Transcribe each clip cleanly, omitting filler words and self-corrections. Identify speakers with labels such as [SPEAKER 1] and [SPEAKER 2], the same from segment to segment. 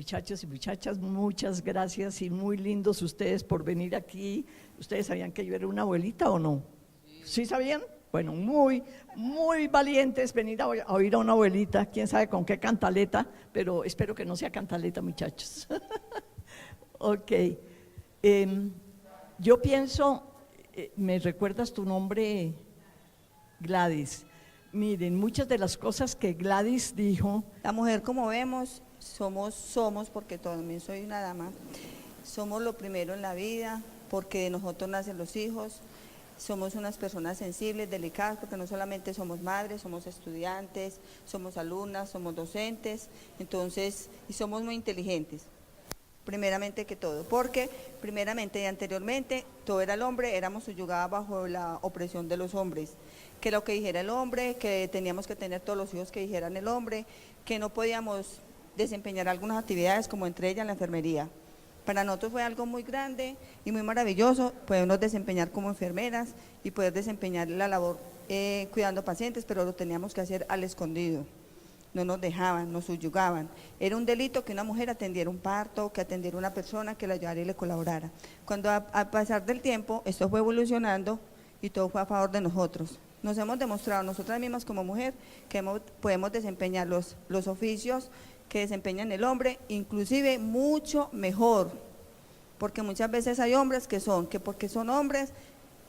[SPEAKER 1] Muchachos y muchachas, muchas gracias y muy lindos ustedes por venir aquí. ¿Ustedes sabían que yo era una abuelita o no? ¿Sí sabían? Bueno, muy valientes venir a oír a una abuelita, quién sabe con qué cantaleta, pero espero que no sea cantaleta, muchachos. Ok. Yo pienso, ¿me recuerdas tu nombre, Gladys? Miren, muchas de las cosas que Gladys dijo.
[SPEAKER 2] La mujer, como vemos, somos, porque también soy una dama, somos lo primero en la vida, porque de nosotros nacen los hijos, somos unas personas sensibles, delicadas, porque no solamente somos madres, somos estudiantes, somos alumnas, somos docentes, entonces, y somos muy inteligentes. Primeramente que todo, porque primeramente y anteriormente todo era el hombre, éramos subyugadas bajo la opresión de los hombres, que lo que dijera el hombre, que teníamos que tener todos los hijos que dijeran el hombre, que no podíamos desempeñar algunas actividades como entre ellas la enfermería. Para nosotros fue algo muy grande y muy maravilloso podernos desempeñar como enfermeras y poder desempeñar la labor cuidando pacientes, pero lo teníamos que hacer al escondido. No nos dejaban, nos subyugaban. Era un delito que una mujer atendiera un parto, que atendiera una persona, que la ayudara y le colaborara. Cuando a pasar del tiempo, esto fue evolucionando y todo fue a favor de nosotros. Nos hemos demostrado nosotras mismas como mujer que podemos desempeñar los oficios que desempeñan el hombre, inclusive mucho mejor, porque muchas veces hay hombres que porque son hombres,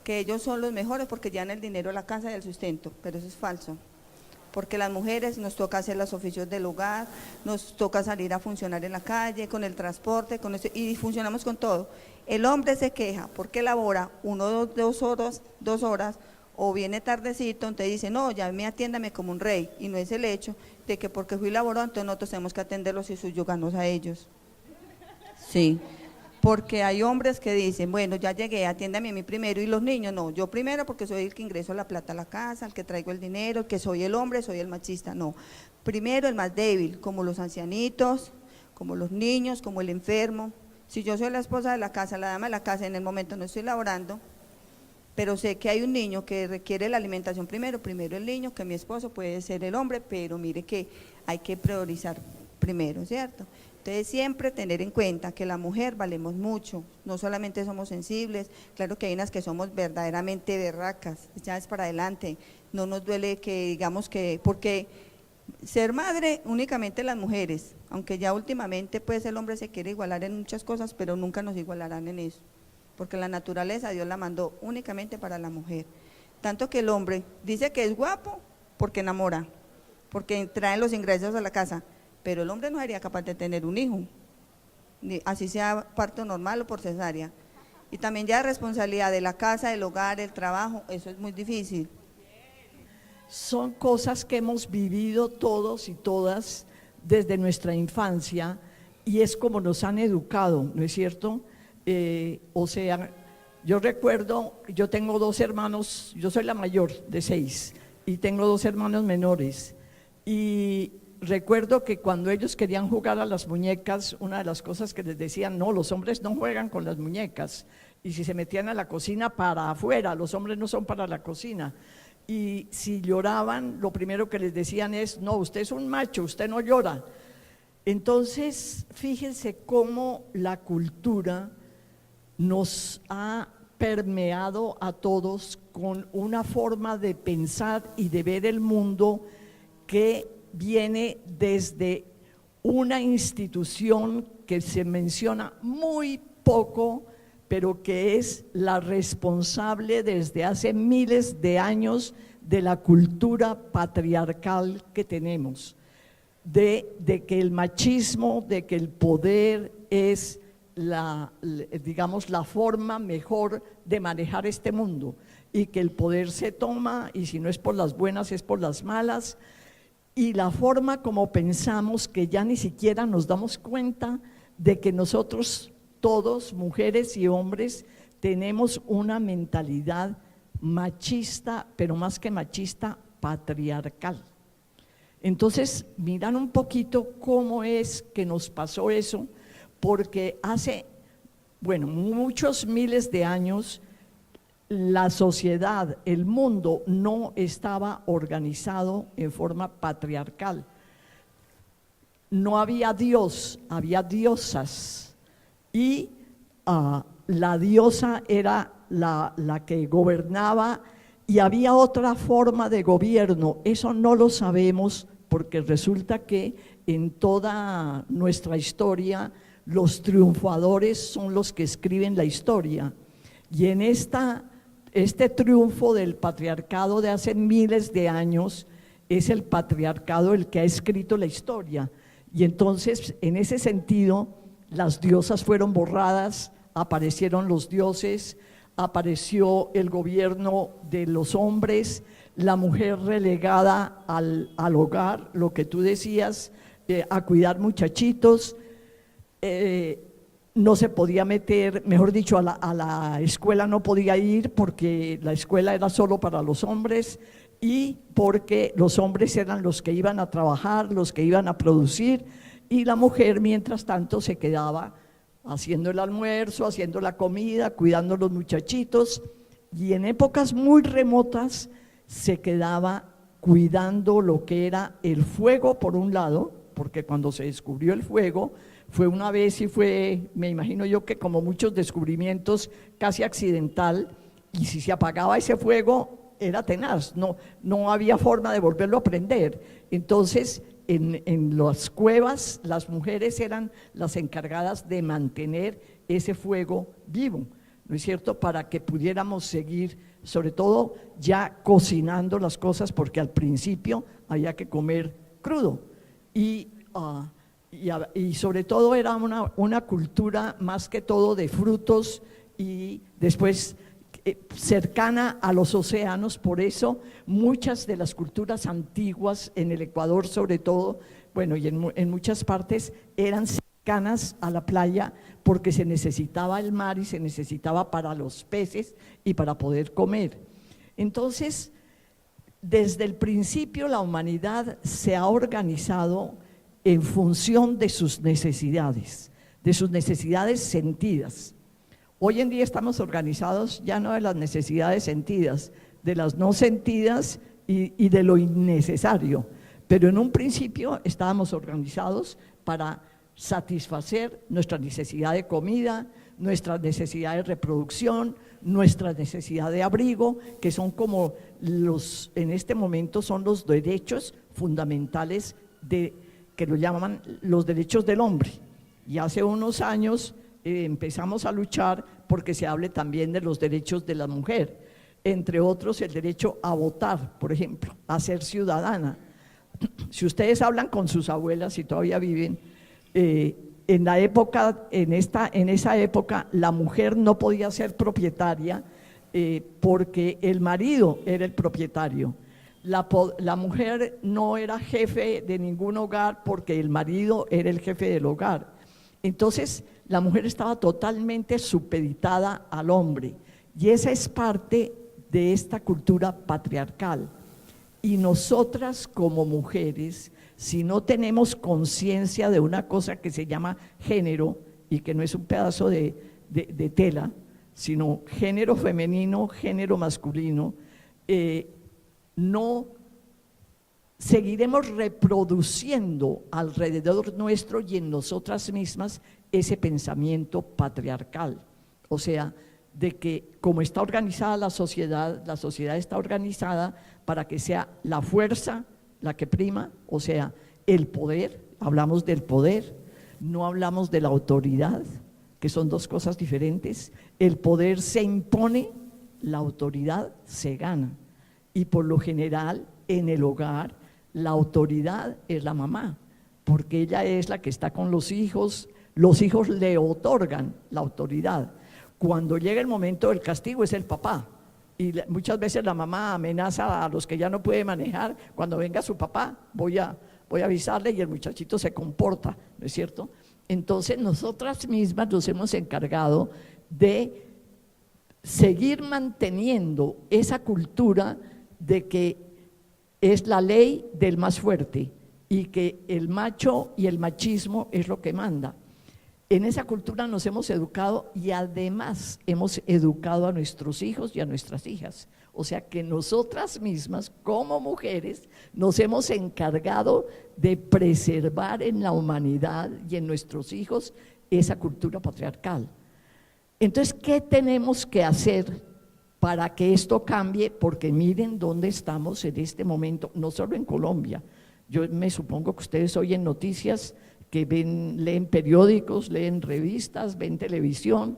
[SPEAKER 2] que ellos son los mejores porque llevan el dinero a la casa y el sustento, pero eso es falso. Porque las mujeres nos toca hacer los oficios del hogar, nos toca salir a funcionar en la calle, con el transporte, y funcionamos con todo. El hombre se queja porque labora 2 horas, o viene tardecito, entonces dice, no, ya me atiéndame como un rey, y no es el hecho de que porque fui laborado, entonces nosotros tenemos que atenderlos y subyugarnos a ellos. Sí. Porque hay hombres que dicen, bueno, ya llegué, atiéndame a mí primero, y los niños, no, yo primero porque soy el que ingreso la plata a la casa, el que traigo el dinero, el que soy el hombre, soy el machista, no. Primero el más débil, como los ancianitos, como los niños, como el enfermo. Si yo soy la esposa de la casa, la dama de la casa, en el momento no estoy laborando, pero sé que hay un niño que requiere la alimentación primero el niño, que mi esposo puede ser el hombre, pero mire que hay que priorizar primero, ¿cierto? Entonces siempre tener en cuenta que la mujer valemos mucho, no solamente somos sensibles, claro que hay unas que somos verdaderamente berracas, echadas para adelante, no nos duele que digamos que, porque ser madre únicamente las mujeres, aunque ya últimamente pues el hombre se quiere igualar en muchas cosas, pero nunca nos igualarán en eso, porque la naturaleza Dios la mandó únicamente para la mujer, tanto que el hombre dice que es guapo porque enamora, porque trae los ingresos a la casa, pero el hombre no sería capaz de tener un hijo, así sea parto normal o por cesárea. Y también ya la responsabilidad de la casa, del hogar, el trabajo, eso es muy difícil.
[SPEAKER 1] Son cosas que hemos vivido todos y todas desde nuestra infancia y es como nos han educado, ¿no es cierto? O sea, yo recuerdo, yo tengo 2 hermanos, yo soy la mayor de 6 y tengo 2 hermanos menores y recuerdo que cuando ellos querían jugar a las muñecas, una de las cosas que les decían, no, los hombres no juegan con las muñecas, y si se metían a la cocina, para afuera, los hombres no son para la cocina, y si lloraban, lo primero que les decían es, no, usted es un macho, usted no llora. Entonces, fíjense cómo la cultura nos ha permeado a todos con una forma de pensar y de ver el mundo que viene desde una institución que se menciona muy poco, pero que es la responsable desde hace miles de años de la cultura patriarcal que tenemos, de que el machismo, de que el poder es digamos, la forma mejor de manejar este mundo y que el poder se toma y si no es por las buenas es por las malas. Y la forma como pensamos que ya ni siquiera nos damos cuenta de que nosotros todos, mujeres y hombres, tenemos una mentalidad machista, pero más que machista, patriarcal. Entonces, miran un poquito cómo es que nos pasó eso, porque hace, bueno, muchos miles de años, la sociedad, el mundo no estaba organizado en forma patriarcal. no había Dios, había diosas, y la diosa era la que gobernaba, y había otra forma de gobierno. Eso no lo sabemos porque resulta que en toda nuestra historia los triunfadores son los que escriben la historia, y en este triunfo del patriarcado de hace miles de años es el patriarcado el que ha escrito la historia, y entonces en ese sentido las diosas fueron borradas, aparecieron los dioses, apareció el gobierno de los hombres, la mujer relegada al hogar, lo que tú decías, a cuidar muchachitos, no se podía meter, mejor dicho, a la escuela no podía ir porque la escuela era solo para los hombres, y porque los hombres eran los que iban a trabajar, los que iban a producir, y la mujer mientras tanto se quedaba haciendo el almuerzo, haciendo la comida, cuidando a los muchachitos, y en épocas muy remotas se quedaba cuidando lo que era el fuego por un lado, porque cuando se descubrió el fuego fue una vez, y fue, me imagino yo que como muchos descubrimientos, casi accidental, y si se apagaba ese fuego era tenaz, no había forma de volverlo a prender. Entonces en las cuevas las mujeres eran las encargadas de mantener ese fuego vivo, ¿no es cierto?, para que pudiéramos seguir, sobre todo ya cocinando las cosas, porque al principio había que comer crudo, y sobre todo era una cultura más que todo de frutos, y después cercana a los océanos. Por eso muchas de las culturas antiguas en el Ecuador sobre todo, bueno, y en muchas partes eran cercanas a la playa, porque se necesitaba el mar y se necesitaba para los peces y para poder comer. Entonces, desde el principio la humanidad se ha organizado en función de sus necesidades sentidas. Hoy en día estamos organizados ya no de las necesidades sentidas, de las no sentidas y de lo innecesario, pero en un principio estábamos organizados para satisfacer nuestra necesidad de comida, nuestra necesidad de reproducción, nuestra necesidad de abrigo, que son como en este momento son los derechos fundamentales que lo llaman los derechos del hombre. Y hace unos años empezamos a luchar porque se hable también de los derechos de la mujer, entre otros el derecho a votar, por ejemplo, a ser ciudadana. Si ustedes hablan con sus abuelas, si todavía viven, en esa época la mujer no podía ser propietaria porque el marido era el propietario. La mujer no era jefe de ningún hogar porque el marido era el jefe del hogar. Entonces la mujer estaba totalmente supeditada al hombre, y esa es parte de esta cultura patriarcal. Y nosotras como mujeres, si no tenemos conciencia de una cosa que se llama género, y que no es un pedazo de tela, sino género femenino, género masculino, no seguiremos reproduciendo alrededor nuestro y en nosotras mismas ese pensamiento patriarcal. O sea, de que como está organizada la sociedad está organizada para que sea la fuerza la que prima, o sea, el poder. Hablamos del poder, no hablamos de la autoridad, que son dos cosas diferentes. El poder se impone, la autoridad se gana, y por lo general en el hogar la autoridad es la mamá, porque ella es la que está con los hijos le otorgan la autoridad. Cuando llega el momento del castigo es el papá, y muchas veces la mamá amenaza a los que ya no puede manejar: cuando venga su papá voy a avisarle, y el muchachito se comporta, ¿no es cierto? Entonces nosotras mismas nos hemos encargado de seguir manteniendo esa cultura de que es la ley del más fuerte y que el macho y el machismo es lo que manda. En esa cultura nos hemos educado y además hemos educado a nuestros hijos y a nuestras hijas. O sea que nosotras mismas, como mujeres, nos hemos encargado de preservar en la humanidad y en nuestros hijos esa cultura patriarcal. Entonces, ¿qué tenemos que hacer para que esto cambie? Porque miren dónde estamos en este momento, no solo en Colombia. Yo me supongo que ustedes oyen noticias, que leen periódicos, leen revistas, ven televisión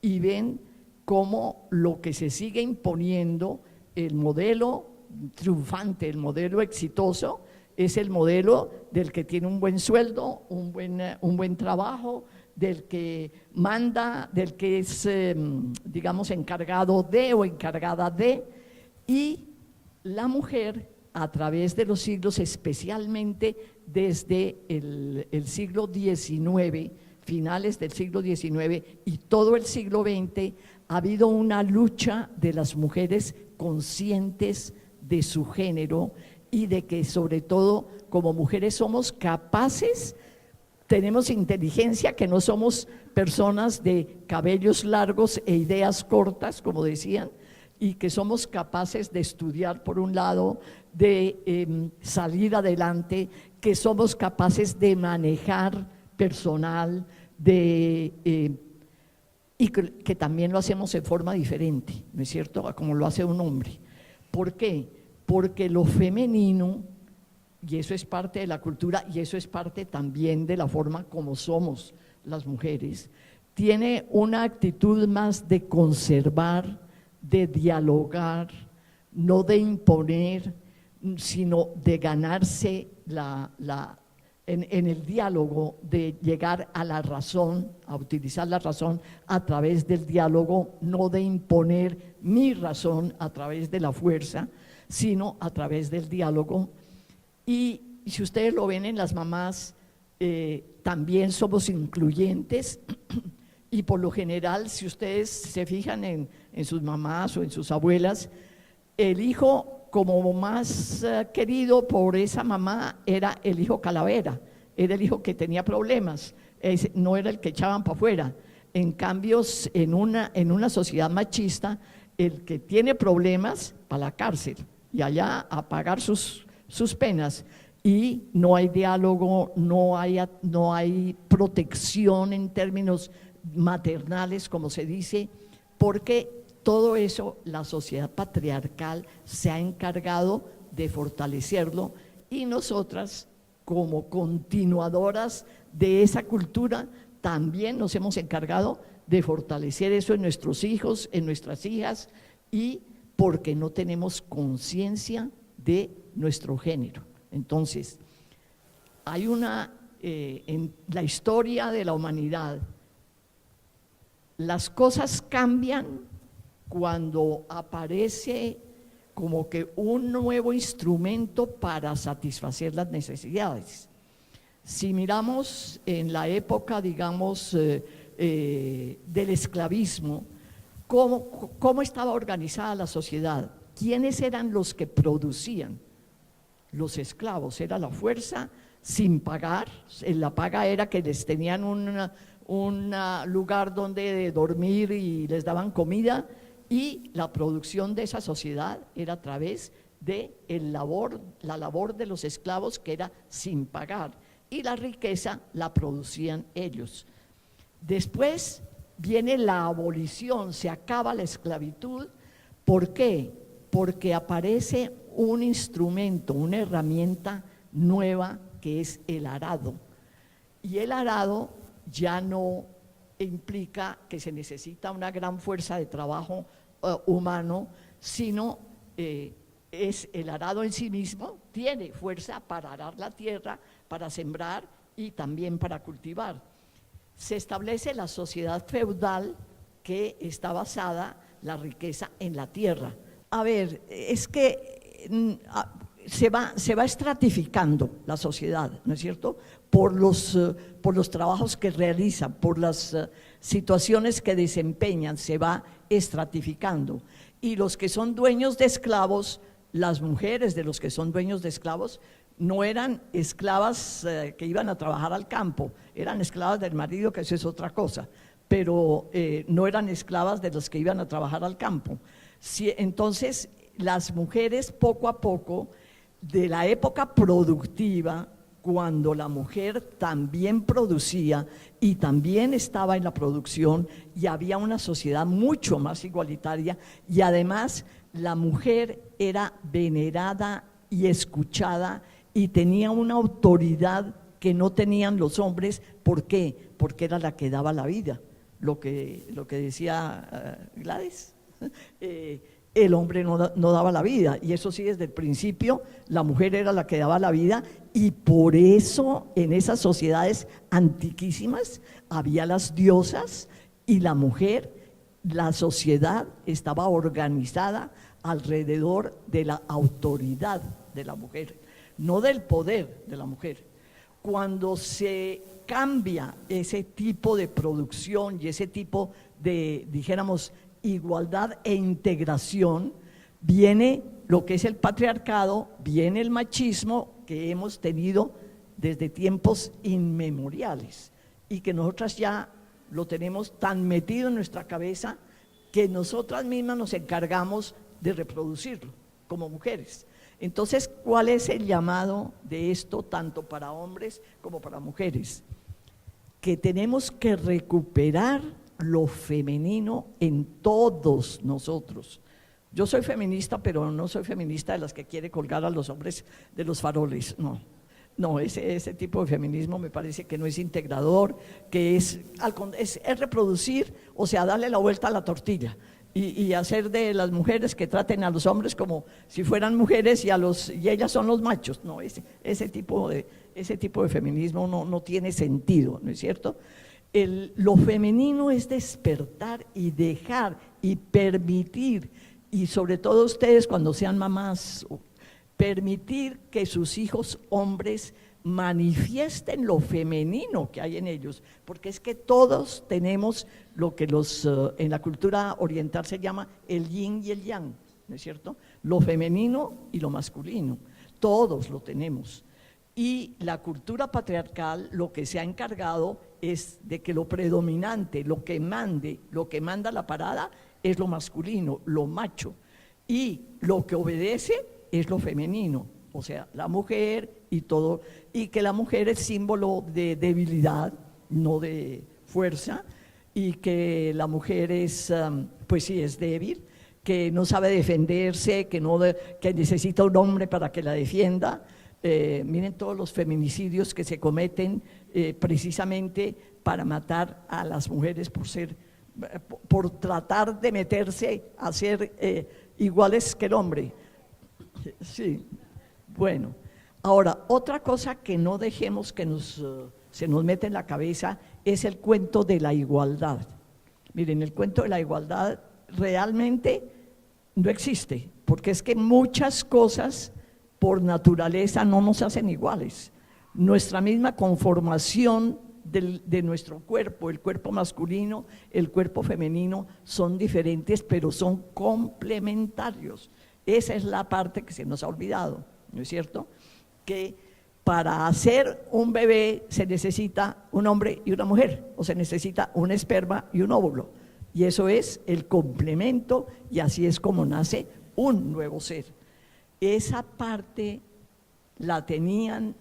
[SPEAKER 1] y ven cómo lo que se sigue imponiendo, el modelo triunfante, el modelo exitoso, es el modelo del que tiene un buen sueldo, un buen trabajo, del que manda, del que es, digamos, encargado de o encargada de, y la mujer a través de los siglos, especialmente desde el siglo XIX, finales del siglo XIX y todo el siglo XX, ha habido una lucha de las mujeres conscientes de su género y de que sobre todo como mujeres somos capaces, tenemos inteligencia, que no somos personas de cabellos largos e ideas cortas, como decían, y que somos capaces de estudiar por un lado, de salir adelante, que somos capaces de manejar personal, y que también lo hacemos de forma diferente, ¿no es cierto?, como lo hace un hombre. ¿Por qué? Porque lo femenino, y eso es parte de la cultura y eso es parte también de la forma como somos las mujeres, tiene una actitud más de conservar, de dialogar, no de imponer, sino de ganarse en el diálogo, de llegar a la razón, a utilizar la razón a través del diálogo, no de imponer mi razón a través de la fuerza, sino a través del diálogo. Y si ustedes lo ven en las mamás, también somos incluyentes y por lo general, si ustedes se fijan en sus mamás o en sus abuelas, el hijo como más querido por esa mamá era el hijo calavera, era el hijo que tenía problemas, no era el que echaban para afuera. En cambio, en una sociedad machista, el que tiene problemas, para la cárcel y allá a pagar sus penas, y no hay diálogo, no hay protección en términos maternales, como se dice, porque todo eso la sociedad patriarcal se ha encargado de fortalecerlo, y nosotras, como continuadoras de esa cultura, también nos hemos encargado de fortalecer eso en nuestros hijos, en nuestras hijas, y porque no tenemos conciencia de nuestro género. Entonces, hay en la historia de la humanidad, las cosas cambian cuando aparece como que un nuevo instrumento para satisfacer las necesidades. Si miramos en la época, digamos, del esclavismo, ¿cómo estaba organizada la sociedad? ¿Quiénes eran los que producían? Los esclavos, era la fuerza sin pagar, la paga era que les tenían un lugar donde dormir y les daban comida, y la producción de esa sociedad era a través de la labor de los esclavos, que era sin pagar, y la riqueza la producían ellos. Después viene la abolición, se acaba la esclavitud. ¿Por qué? Porque aparece un instrumento, una herramienta nueva, que es el arado, y el arado ya no implica que se necesita una gran fuerza de trabajo humano, sino es el arado en sí mismo, tiene fuerza para arar la tierra, para sembrar y también para cultivar. Se establece la sociedad feudal, que está basada la riqueza en la tierra. A ver, es que se va estratificando la sociedad, ¿no es cierto?, por los trabajos que realizan, por las situaciones que desempeñan, se va estratificando. Y los que son dueños de esclavos, las mujeres de los que son dueños de esclavos, no eran esclavas que iban a trabajar al campo, eran esclavas del marido, que eso es otra cosa, pero no eran esclavas de los que iban a trabajar al campo. Entonces, las mujeres poco a poco, de la época productiva, cuando la mujer también producía y también estaba en la producción y había una sociedad mucho más igualitaria, y además la mujer era venerada y escuchada y tenía una autoridad que no tenían los hombres. ¿Por qué? Porque era la que daba la vida, lo que decía Gladys. El hombre no daba la vida, y eso sí, desde el principio la mujer era la que daba la vida, y por eso en esas sociedades antiquísimas había las diosas, y la mujer, la sociedad estaba organizada alrededor de la autoridad de la mujer, no del poder de la mujer. Cuando se cambia ese tipo de producción y ese tipo de, dijéramos, igualdad e integración, viene lo que es el patriarcado, viene el machismo que hemos tenido desde tiempos inmemoriales y que nosotras ya lo tenemos tan metido en nuestra cabeza que nosotras mismas nos encargamos de reproducirlo como mujeres. Entonces, ¿cuál es el llamado de esto tanto para hombres como para mujeres? Que tenemos que recuperar lo femenino en todos nosotros. Yo soy feminista, pero no soy feminista de las que quiere colgar a los hombres de los faroles, no, ese tipo de feminismo me parece que no es integrador, que es reproducir, o sea, darle la vuelta a la tortilla y hacer de las mujeres que traten a los hombres como si fueran mujeres y ellas son los machos. No, ese tipo de feminismo no tiene sentido, ¿no es cierto? Lo femenino es despertar y dejar y permitir, y sobre todo ustedes cuando sean mamás, permitir que sus hijos hombres manifiesten lo femenino que hay en ellos, porque es que todos tenemos lo que en la cultura oriental se llama el yin y el yang, ¿no es cierto? Lo femenino y lo masculino, todos lo tenemos. Y la cultura patriarcal lo que se ha encargado es de que lo predominante, lo que manda la parada es lo masculino, lo macho, y lo que obedece es lo femenino, o sea, la mujer y todo, y que la mujer es símbolo de debilidad, no de fuerza, y que la mujer es, pues sí, es débil, que no sabe defenderse, que necesita un hombre para que la defienda. Miren todos los feminicidios que se cometen precisamente para matar a las mujeres por tratar de meterse a ser iguales que el hombre. Sí, bueno. Ahora, otra cosa que no dejemos que se nos mete en la cabeza es el cuento de la igualdad. Miren, el cuento de la igualdad realmente no existe, porque es que muchas cosas por naturaleza no nos hacen iguales. Nuestra misma conformación de nuestro cuerpo, el cuerpo masculino, el cuerpo femenino, son diferentes, pero son complementarios. Esa es la parte que se nos ha olvidado, ¿no es cierto? Que para hacer un bebé se necesita un hombre y una mujer, o se necesita un esperma y un óvulo, y eso es el complemento, y así es como nace un nuevo ser. Esa parte la tenían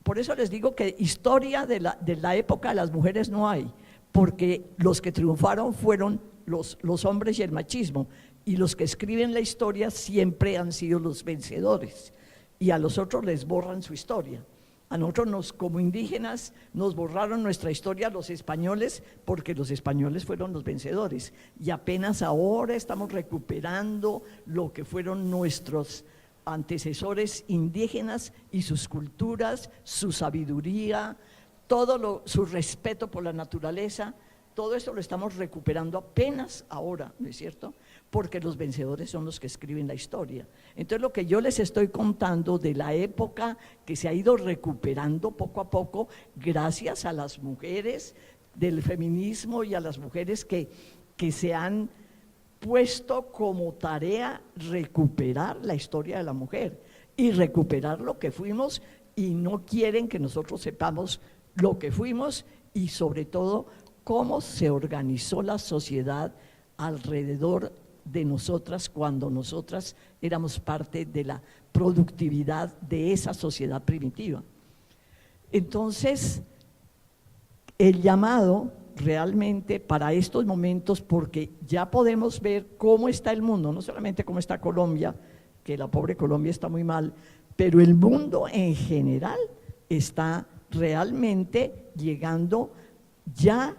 [SPEAKER 1] por eso les digo que historia de la época de las mujeres no hay, porque los que triunfaron fueron los hombres y el machismo, y los que escriben la historia siempre han sido los vencedores, y a los otros les borran su historia. A nosotros como indígenas nos borraron nuestra historia los españoles, porque los españoles fueron los vencedores, y apenas ahora estamos recuperando lo que fueron nuestros antecesores indígenas y sus culturas, su sabiduría, su respeto por la naturaleza. Todo esto lo estamos recuperando apenas ahora, ¿no es cierto? Porque los vencedores son los que escriben la historia. Entonces, lo que yo les estoy contando de la época que se ha ido recuperando poco a poco, gracias a las mujeres del feminismo y a las mujeres que se han puesto como tarea recuperar la historia de la mujer y recuperar lo que fuimos, y no quieren que nosotros sepamos lo que fuimos y sobre todo cómo se organizó la sociedad alrededor de nosotras cuando nosotras éramos parte de la productividad de esa sociedad primitiva. Entonces, el llamado realmente para estos momentos, porque ya podemos ver cómo está el mundo, no solamente cómo está Colombia, que la pobre Colombia está muy mal, pero el mundo en general está realmente llegando ya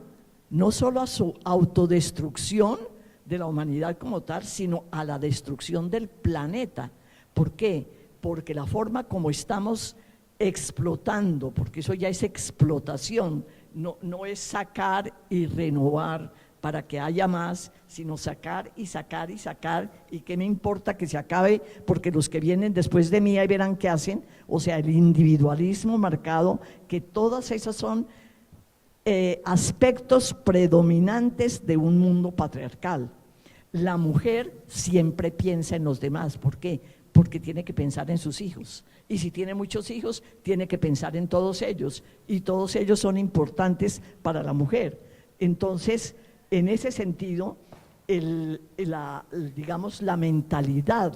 [SPEAKER 1] no solo a su autodestrucción de la humanidad como tal, sino a la destrucción del planeta. ¿Por qué? Porque la forma como estamos explotando, porque eso ya es explotación, no es sacar y renovar para que haya más, sino sacar y sacar y sacar, y qué me importa que se acabe, porque los que vienen después de mí ahí verán qué hacen. O sea, el individualismo marcado, que todas esas son aspectos predominantes de un mundo patriarcal. La mujer siempre piensa en los demás. ¿Por qué? Porque tiene que pensar en sus hijos, y si tiene muchos hijos, tiene que pensar en todos ellos, y todos ellos son importantes para la mujer. Entonces, en ese sentido, digamos, la mentalidad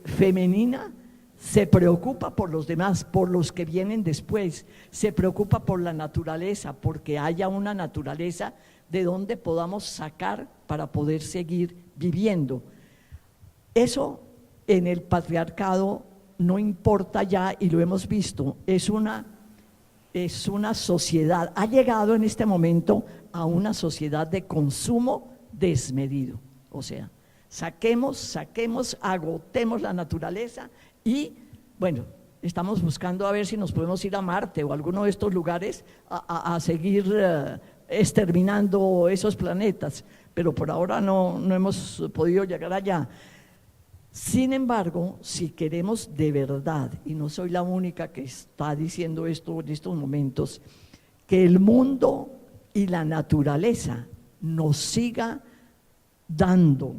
[SPEAKER 1] femenina se preocupa por los demás, por los que vienen después, se preocupa por la naturaleza, porque haya una naturaleza de donde podamos sacar para poder seguir viviendo. Eso en el patriarcado no importa ya, y lo hemos visto, es una sociedad, ha llegado en este momento a una sociedad de consumo desmedido. O sea, saquemos, agotemos la naturaleza y, bueno, estamos buscando a ver si nos podemos ir a Marte o a alguno de estos lugares a seguir exterminando esos planetas, pero por ahora no hemos podido llegar allá. Sin embargo, si queremos de verdad, y no soy la única que está diciendo esto en estos momentos, que el mundo y la naturaleza nos siga dando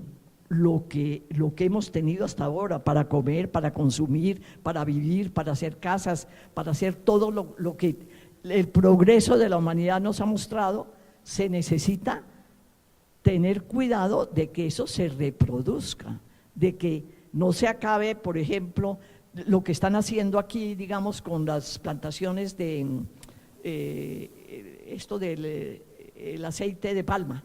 [SPEAKER 1] lo que hemos tenido hasta ahora para comer, para consumir, para vivir, para hacer casas, para hacer todo lo que el progreso de la humanidad nos ha mostrado, se necesita tener cuidado de que eso se reproduzca, de que no se acabe, por ejemplo, lo que están haciendo aquí, digamos, con las plantaciones de esto del el aceite de palma.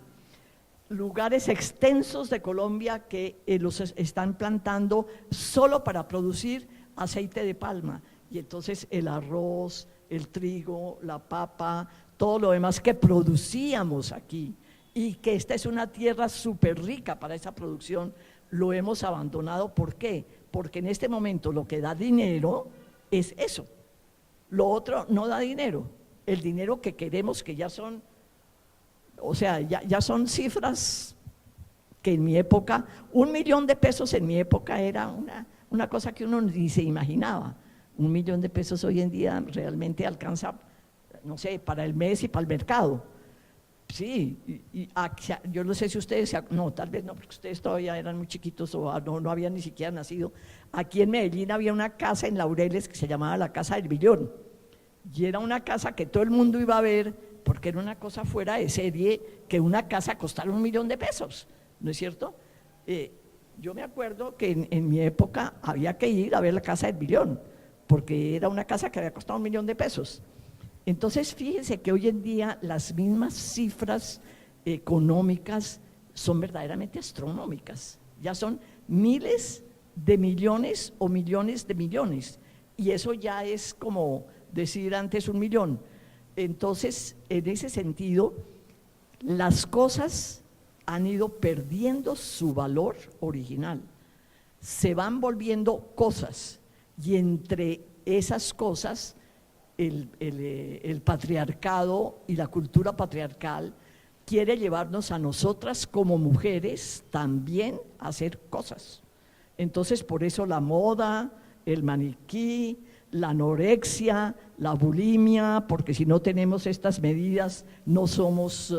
[SPEAKER 1] Lugares extensos de Colombia que los están plantando solo para producir aceite de palma, y entonces el arroz, el trigo, la papa, todo lo demás que producíamos aquí, y que esta es una tierra súper rica para esa producción, lo hemos abandonado. ¿Por qué? Porque en este momento lo que da dinero es eso, lo otro no da dinero. El dinero que queremos, que ya son, o sea, ya son cifras que en mi época, 1 millón de pesos en mi época era una cosa que uno ni se imaginaba. 1 millón de pesos hoy en día realmente alcanza, no sé, para el mes y para el mercado. Sí, yo no sé si ustedes, no, tal vez no, porque ustedes todavía eran muy chiquitos o no habían ni siquiera nacido. Aquí en Medellín había una casa en Laureles que se llamaba la Casa del Billón, y era una casa que todo el mundo iba a ver, porque era una cosa fuera de serie que una casa costara 1 millón de pesos, ¿no es cierto? Yo me acuerdo que en mi época había que ir a ver la Casa del Billón, porque era una casa que había costado 1 millón de pesos. Entonces, fíjense que hoy en día las mismas cifras económicas son verdaderamente astronómicas, ya son miles de millones o millones de millones, y eso ya es como decir antes 1 millón. Entonces, en ese sentido, las cosas han ido perdiendo su valor original, se van volviendo cosas, y entre esas cosas el patriarcado y la cultura patriarcal quiere llevarnos a nosotras como mujeres también a hacer cosas. Entonces, por eso la moda, el maniquí, la anorexia, la bulimia, porque si no tenemos estas medidas no somos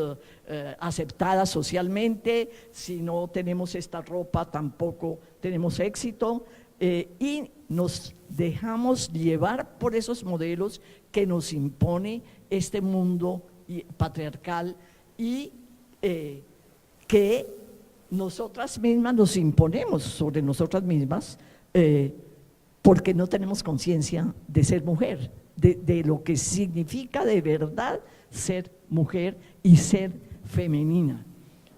[SPEAKER 1] aceptadas socialmente, si no tenemos esta ropa tampoco tenemos éxito, y nos dejamos llevar por esos modelos que nos impone este mundo patriarcal y que nosotras mismas nos imponemos sobre nosotras mismas porque no tenemos conciencia de ser mujer, de lo que significa de verdad ser mujer y ser femenina.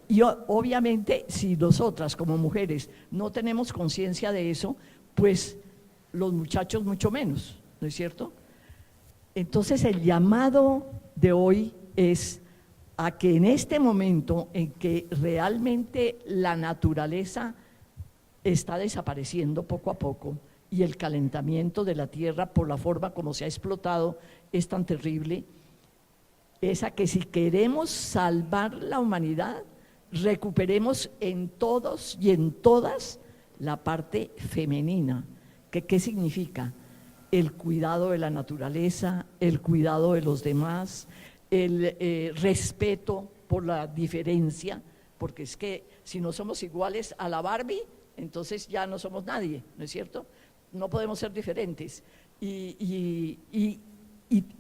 [SPEAKER 1] Y obviamente si nosotras como mujeres no tenemos conciencia de eso, pues los muchachos mucho menos, ¿no es cierto? Entonces el llamado de hoy es a que en este momento en que realmente la naturaleza está desapareciendo poco a poco y el calentamiento de la tierra por la forma como se ha explotado es tan terrible, es a que si queremos salvar la humanidad, recuperemos en todos y en todas la parte femenina. ¿Qué significa? El cuidado de la naturaleza, el cuidado de los demás, el respeto por la diferencia, porque es que si no somos iguales a la Barbie, entonces ya no somos nadie, ¿no es cierto? No podemos ser diferentes. Y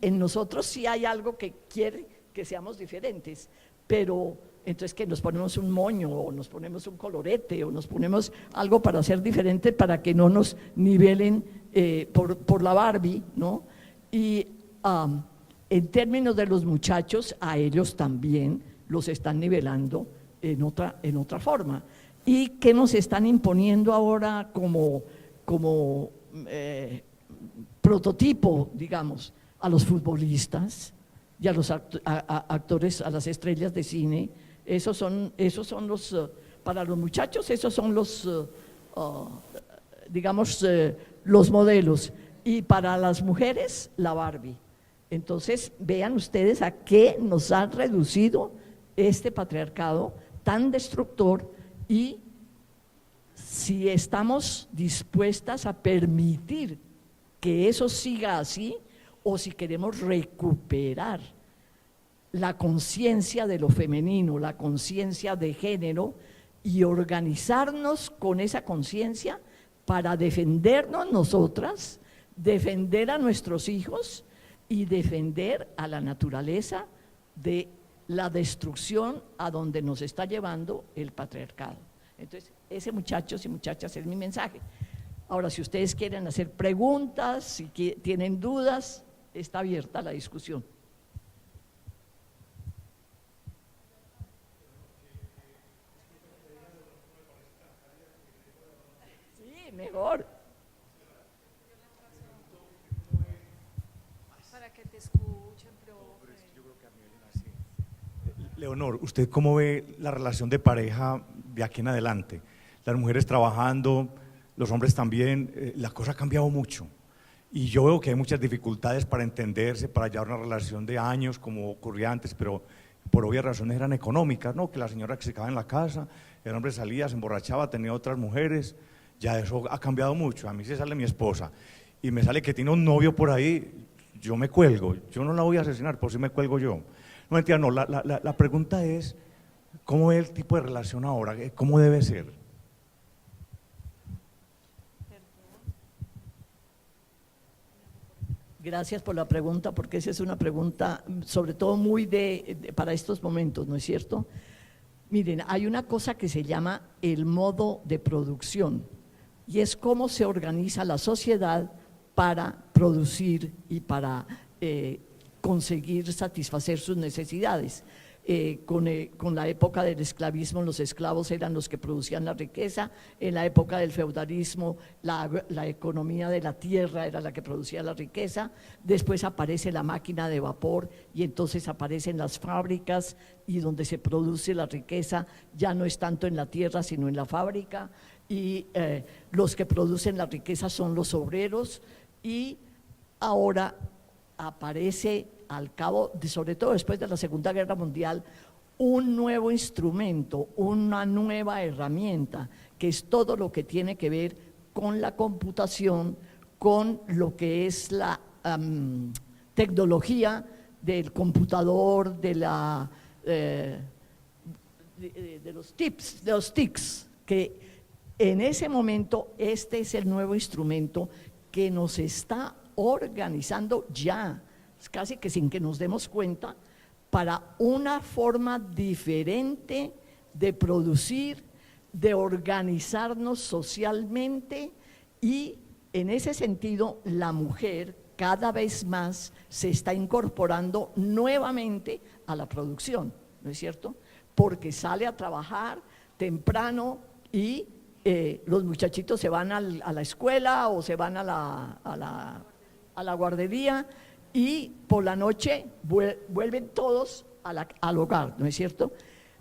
[SPEAKER 1] en nosotros sí hay algo que quiere que seamos diferentes, pero entonces que nos ponemos un moño o nos ponemos un colorete o nos ponemos algo para ser diferente para que no nos nivelen por la Barbie, ¿no? Y en términos de los muchachos, a ellos también los están nivelando en otra forma. ¿Y qué nos están imponiendo ahora como prototipo, digamos, a los futbolistas y a los actores, a las estrellas de cine? Esos son los, para los muchachos, esos son los, digamos, los modelos. Y para las mujeres, la Barbie. Entonces, vean ustedes a qué nos ha reducido este patriarcado tan destructor y si estamos dispuestas a permitir que eso siga así o si queremos recuperar la conciencia de lo femenino, la conciencia de género y organizarnos con esa conciencia para defendernos nosotras, defender a nuestros hijos y defender a la naturaleza de la destrucción a donde nos está llevando el patriarcado. Entonces, ese, muchachos y muchachas, es mi mensaje. Ahora, si ustedes quieren hacer preguntas, si tienen dudas, está abierta la discusión. Sí, mejor.
[SPEAKER 3] Para que te escuchen, profe.
[SPEAKER 4] Leonor, ¿usted cómo ve la relación de pareja de aquí en adelante? Las mujeres trabajando, los hombres también, la cosa ha cambiado mucho. Y yo veo que hay muchas dificultades para entenderse, para llevar una relación de años como ocurría antes, pero por obvias razones eran económicas, ¿no? Que la señora que se quedaba en la casa, el hombre salía, se emborrachaba, tenía otras mujeres, ya eso ha cambiado mucho. A mí se sale mi esposa y me sale que tiene un novio por ahí, yo me cuelgo, yo no la voy a asesinar, por si me cuelgo yo. No, mentira, no, la pregunta es, ¿cómo ve el tipo de relación ahora? ¿Cómo debe ser?
[SPEAKER 1] Gracias por la pregunta, porque esa es una pregunta sobre todo muy para estos momentos, ¿no es cierto? Miren, hay una cosa que se llama el modo de producción y es cómo se organiza la sociedad para producir y para conseguir satisfacer sus necesidades. Con la época del esclavismo, los esclavos eran los que producían la riqueza. En la época del feudalismo, la economía de la tierra era la que producía la riqueza. Después aparece la máquina de vapor y entonces aparecen las fábricas y donde se produce la riqueza ya no es tanto en la tierra sino en la fábrica, y los que producen la riqueza son los obreros. Y ahora aparece al cabo, sobre todo después de la Segunda Guerra Mundial, un nuevo instrumento, una nueva herramienta, que es todo lo que tiene que ver con la computación, con lo que es la tecnología del computador, de los TICs, que en ese momento este es el nuevo instrumento que nos está organizando ya, casi que sin que nos demos cuenta, para una forma diferente de producir, de organizarnos socialmente, y en ese sentido la mujer cada vez más se está incorporando nuevamente a la producción, ¿no es cierto? Porque sale a trabajar temprano y los muchachitos se van a la escuela o se van a la guardería, y por la noche vuelven todos al hogar, ¿no es cierto?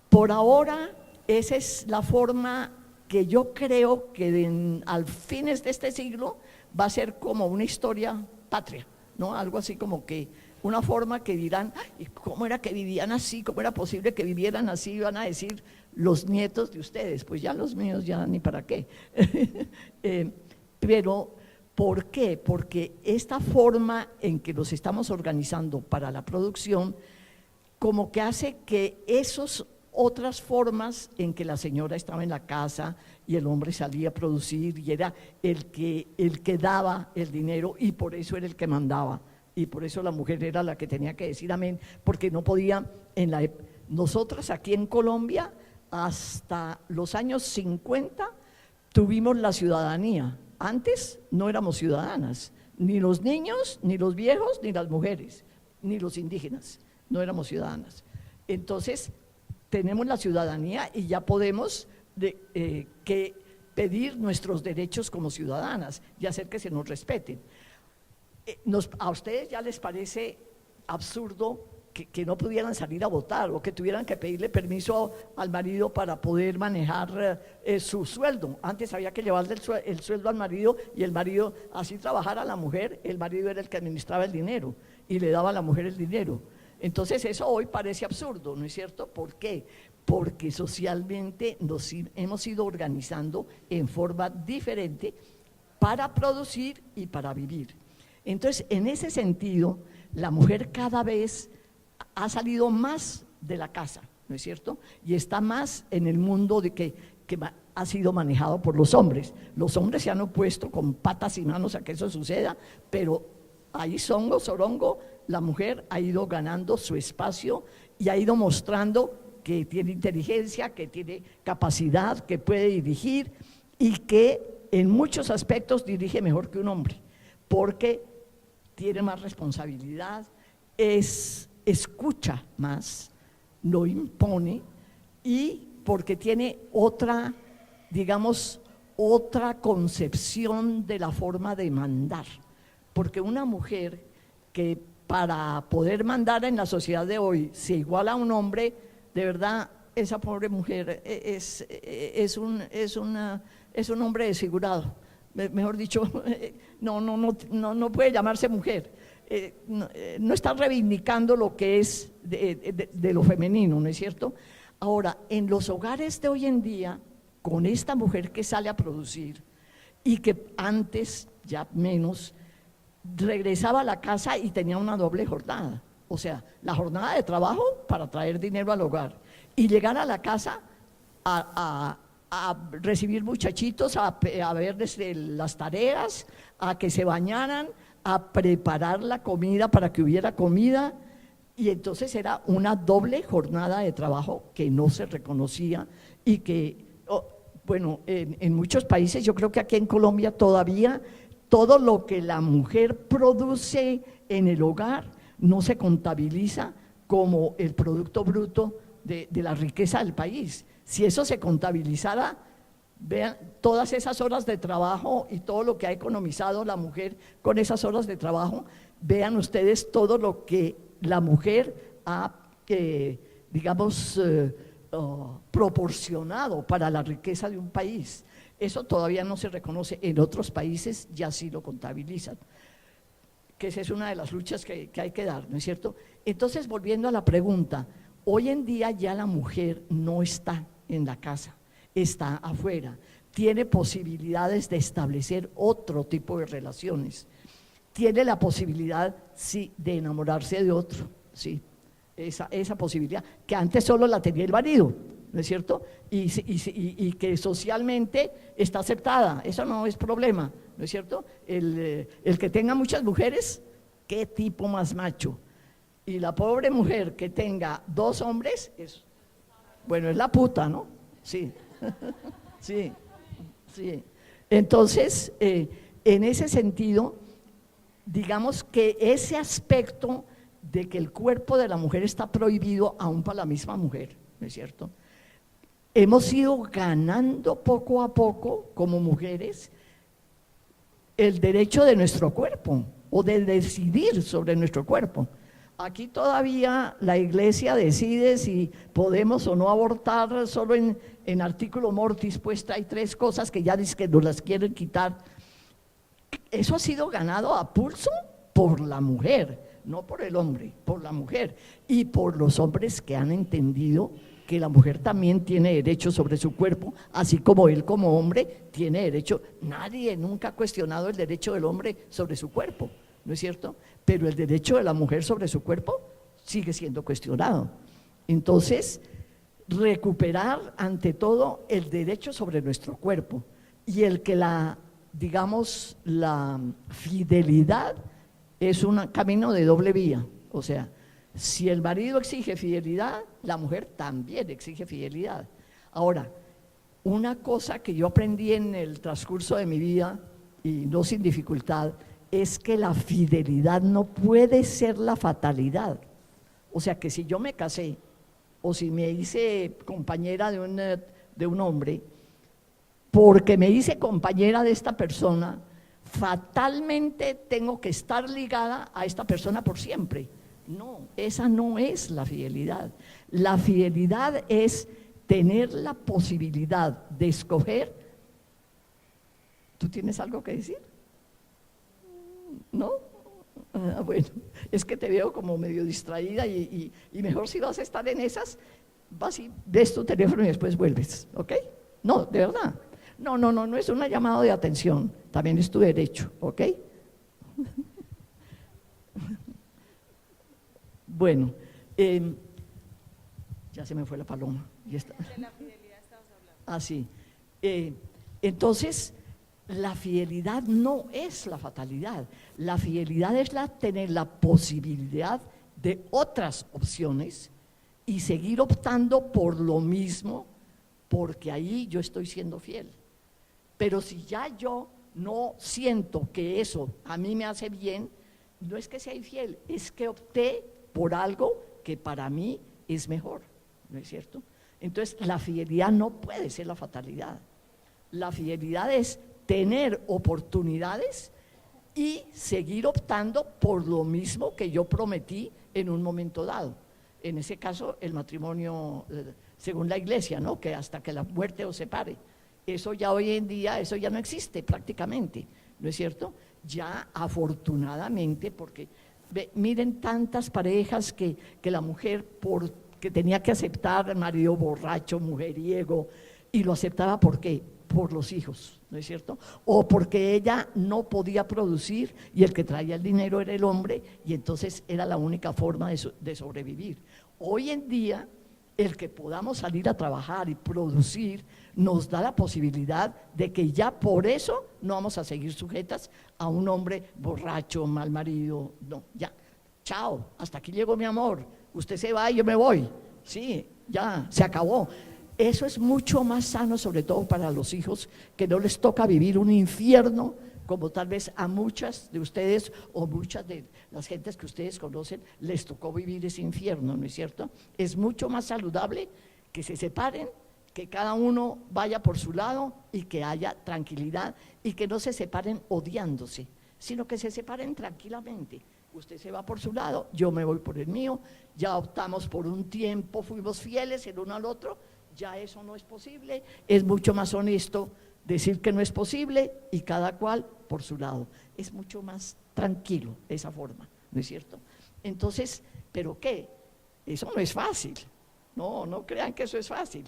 [SPEAKER 1] Por ahora, esa es la forma que yo creo que al fines de este siglo va a ser como una historia patria, ¿no? Algo así como que una forma que dirán, ¿y cómo era que vivían así? ¿Cómo era posible que vivieran así? Van a decir los nietos de ustedes, pues ya los míos ya ni para qué. Pero, ¿por qué? Porque esta forma en que nos estamos organizando para la producción, como que hace que esas otras formas en que la señora estaba en la casa y el hombre salía a producir y era el que daba el dinero, y por eso era el que mandaba, y por eso la mujer era la que tenía que decir amén, porque no podía, nosotras aquí en Colombia hasta los años 50 tuvimos la ciudadanía. Antes no éramos ciudadanas, ni los niños, ni los viejos, ni las mujeres, ni los indígenas, no éramos ciudadanas. Entonces tenemos la ciudadanía y ya podemos pedir nuestros derechos como ciudadanas y hacer que se nos respeten. ¿A ustedes ya les parece absurdo que no pudieran salir a votar o que tuvieran que pedirle permiso al marido para poder manejar su sueldo? Antes había que llevarle el sueldo al marido, y el marido, así trabajara la mujer, el marido era el que administraba el dinero y le daba a la mujer el dinero. Entonces eso hoy parece absurdo, ¿no es cierto? ¿Por qué? Porque socialmente nos hemos ido organizando en forma diferente para producir y para vivir. Entonces, en ese sentido, la mujer cada vez ha salido más de la casa, ¿no es cierto? Y está más en el mundo que ha sido manejado por los hombres. Los hombres se han opuesto con patas y manos a que eso suceda, pero ahí songo, sorongo, la mujer ha ido ganando su espacio y ha ido mostrando que tiene inteligencia, que tiene capacidad, que puede dirigir, y que en muchos aspectos dirige mejor que un hombre, porque tiene más responsabilidad, escucha más, no impone, y porque tiene otra, digamos, otra concepción de la forma de mandar. Porque una mujer que para poder mandar en la sociedad de hoy se iguala a un hombre, de verdad, esa pobre mujer es un hombre desfigurado. Mejor dicho, no puede llamarse mujer. No está reivindicando lo que es de lo femenino, ¿no es cierto? Ahora, en los hogares de hoy en día, con esta mujer que sale a producir y que antes, ya menos, regresaba a la casa y tenía una doble jornada, o sea, la jornada de trabajo para traer dinero al hogar y llegar a la casa a recibir muchachitos, a verles las tareas, a que se bañaran, a preparar la comida para que hubiera comida, y entonces era una doble jornada de trabajo que no se reconocía y que, bueno, en muchos países, yo creo que aquí en Colombia todavía todo lo que la mujer produce en el hogar no se contabiliza como el producto bruto de la riqueza del país. Si eso se contabilizara, vean todas esas horas de trabajo y todo lo que ha economizado la mujer con esas horas de trabajo, vean ustedes todo lo que la mujer ha, digamos, proporcionado para la riqueza de un país. Eso todavía no se reconoce. En otros países ya sí lo contabilizan, que esa es una de las luchas que hay que dar, ¿no es cierto? Entonces, volviendo a la pregunta, hoy en día ya la mujer no está en la casa, está afuera, tiene posibilidades de establecer otro tipo de relaciones, tiene la posibilidad, sí, de enamorarse de otro, sí, esa posibilidad, que antes solo la tenía el marido, ¿no es cierto? Y que socialmente está aceptada, eso no es problema, ¿no es cierto? El que tenga muchas mujeres, qué tipo más macho, y la pobre mujer que tenga 2 hombres, bueno, es la puta, ¿no? Sí, sí, sí. Entonces, en ese sentido, digamos que ese aspecto de que el cuerpo de la mujer está prohibido aún para la misma mujer, ¿no es cierto? Hemos ido ganando poco a poco como mujeres el derecho de nuestro cuerpo o de decidir sobre nuestro cuerpo. Aquí todavía la iglesia decide si podemos o no abortar, solo en artículo mortis, pues hay 3 cosas que ya dicen que nos las quieren quitar. Eso ha sido ganado a pulso por la mujer, no por el hombre, por la mujer y por los hombres que han entendido que la mujer también tiene derecho sobre su cuerpo, así como él como hombre tiene derecho. Nadie nunca ha cuestionado el derecho del hombre sobre su cuerpo, ¿no es cierto? Pero el derecho de la mujer sobre su cuerpo sigue siendo cuestionado. Entonces, recuperar ante todo el derecho sobre nuestro cuerpo y el que digamos, la fidelidad es un camino de doble vía, o sea, si el marido exige fidelidad, la mujer también exige fidelidad. Ahora, una cosa que yo aprendí en el transcurso de mi vida, y no sin dificultad, es que la fidelidad no puede ser la fatalidad. O sea, que si yo me casé o si me hice compañera de un hombre, porque me hice compañera de esta persona, fatalmente tengo que estar ligada a esta persona por siempre. No, esa no es la fidelidad. La fidelidad es tener la posibilidad de escoger. ¿Tú tienes algo que decir? ¿No? Ah, bueno, es que te veo como medio distraída y mejor si vas a estar en esas, vas y ves tu teléfono y después vuelves, ¿ok? No, de verdad. No es una llamada de atención, también es tu derecho, ¿ok? Bueno, ya se me fue la paloma.
[SPEAKER 3] De la fidelidad estamos hablando.
[SPEAKER 1] Ah, sí. Entonces, la fidelidad no es la fatalidad. La fidelidad es tener la posibilidad de otras opciones y seguir optando por lo mismo, porque ahí yo estoy siendo fiel. Pero si ya yo no siento que eso a mí me hace bien, no es que sea infiel, es que opté por algo que para mí es mejor, ¿no es cierto? Entonces, la fidelidad no puede ser la fatalidad. La fidelidad es tener oportunidades y seguir optando por lo mismo que yo prometí en un momento dado. En ese caso, el matrimonio, según la iglesia, ¿no? Que hasta que la muerte os separe. Eso ya hoy en día, eso ya no existe prácticamente, ¿no es cierto? Ya afortunadamente, porque miren tantas parejas que la mujer, porque tenía que aceptar al marido borracho, mujeriego, y lo aceptaba ¿por qué? Por los hijos, ¿no es cierto? O porque ella no podía producir y el que traía el dinero era el hombre y entonces era la única forma de sobrevivir. Hoy en día, el que podamos salir a trabajar y producir nos da la posibilidad de que ya por eso no vamos a seguir sujetas a un hombre borracho, mal marido, no, ya, chao, hasta aquí llegó mi amor, usted se va y yo me voy, sí, ya, se acabó. Eso es mucho más sano, sobre todo para los hijos, que no les toca vivir un infierno, como tal vez a muchas de ustedes o muchas de las gentes que ustedes conocen les tocó vivir ese infierno, ¿no es cierto? Es mucho más saludable que se separen, que cada uno vaya por su lado y que haya tranquilidad y que no se separen odiándose, sino que se separen tranquilamente. Usted se va por su lado, yo me voy por el mío, ya optamos por un tiempo, fuimos fieles el uno al otro, ya eso no es posible, es mucho más honesto decir que no es posible y cada cual por su lado. Es mucho más tranquilo de esa forma, ¿no es cierto? Entonces, ¿pero qué? Eso no es fácil, no crean que eso es fácil.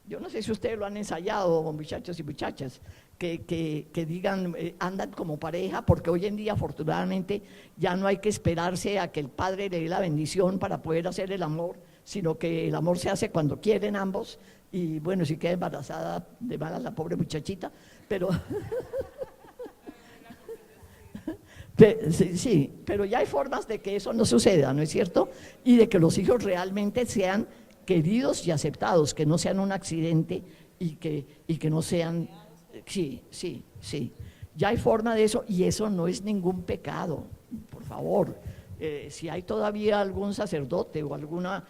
[SPEAKER 1] Yo no sé si ustedes lo han ensayado, muchachos y muchachas, que digan, andan como pareja, porque hoy en día afortunadamente ya no hay que esperarse a que el padre le dé la bendición para poder hacer el amor, sino que el amor se hace cuando quieren ambos, y bueno, si queda embarazada de malas la pobre muchachita, pero… Sí, pero ya hay formas de que eso no suceda, ¿no es cierto? Y de que los hijos realmente sean queridos y aceptados, que no sean un accidente y que no sean… Sí, sí, sí. Ya hay forma de eso y eso no es ningún pecado, por favor. Si hay todavía algún sacerdote o alguna